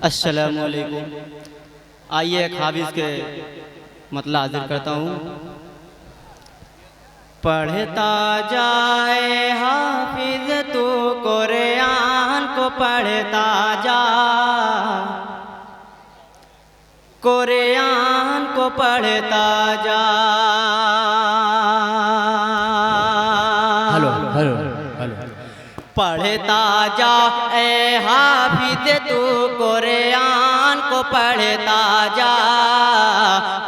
अस्सलामु अलैकुम। आइए एक हाफिज़ के मतलब हाजिर करता हूँ। पढ़ता जाए हाफिज़ तू कुरान को पढ़ता जा, कुरान को पढ़ता जा। हेलो हेलो हेलो पढ़ता जा ए हाफिज़ तू कुरान को पढ़ता जा,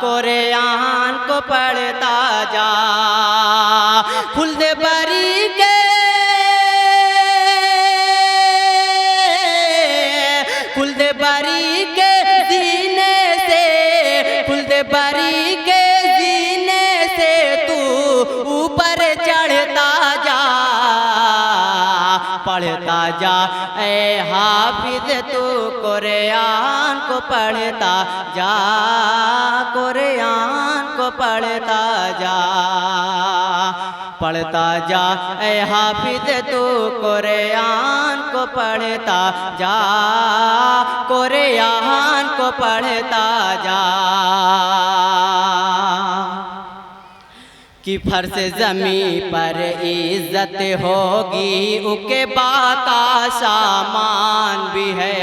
कुरान को पढ़ता जा। खुल्द बरी के खुल्द बरी के सीने से, खुल्द बरी के सीने से तू ऊपर चढ़ता जा, पढ़ता जा ए हाफिज़ तू कुरान को पढ़ता जा, कुरान को पढ़ता जा। पढ़ता जा ए हाफिज़ तू कुरान को पढ़ता जा, कुरान को पढ़ता जा। कि फर्श ज़मीं पर इज्जत होगी उके बाका सामान भी है,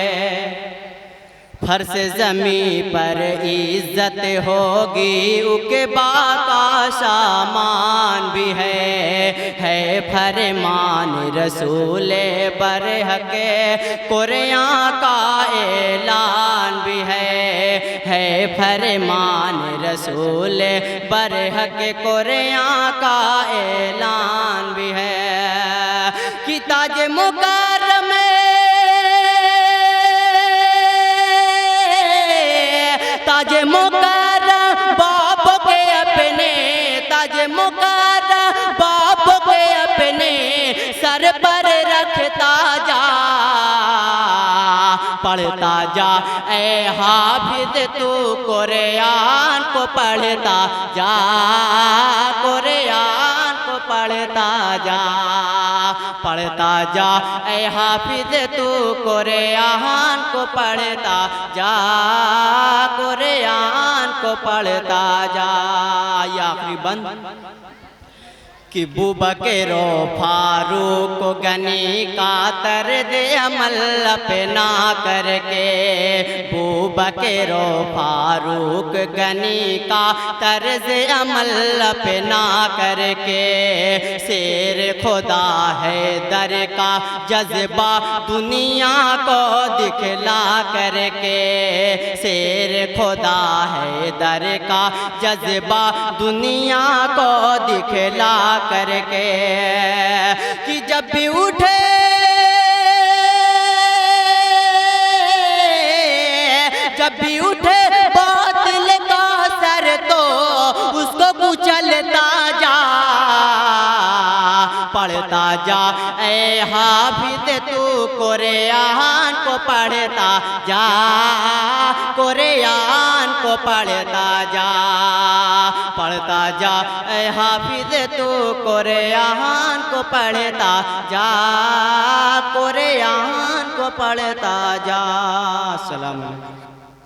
फर्श ज़मीं पर इज्जत होगी उके बाका सामान भी है फरमान रसूल बरहक कुरान का ऐलान भी है फरमान रसूल बरहक कुरान का ऐलान भी है। कि ताज मुकर्रम ताज मुकर्रम बाप के अपने, ताज मुकर्रम बाप के अपने सर पर रखता जा, पढ़ता जा ए हाफिज़ तू कुरान को पढ़ता जा, कुरान को पढ़ता जा। पढ़ता जा ए हाफिज़ तू कुरान को पढ़ता जा, कुरान को पढ़ता जा। या आखिरी बंद कि बूबकर फारूक गनी का तर्ज अमल अपना करके, बूबकर फारूक गनी का तर्ज अमल अपना करके, शेर खुदा है दर का जज्बा दुनिया को दिखला करके, शेर खुदा है दर का जज्बा दुनिया को दिखला करके। कि जब भी उठे जब भी उठे बातिल का सर तो उसको कुचलता जा, पढ़ता जा ए हाफिज़ तू कुरान को पढ़ता जा, कुरान को पढ़ता जा। पढ़ता जा ए हाफिज़ तू कुरान को पढ़ता जा, कुरान को पढ़ता जा। अस्सलाम वालेकुम।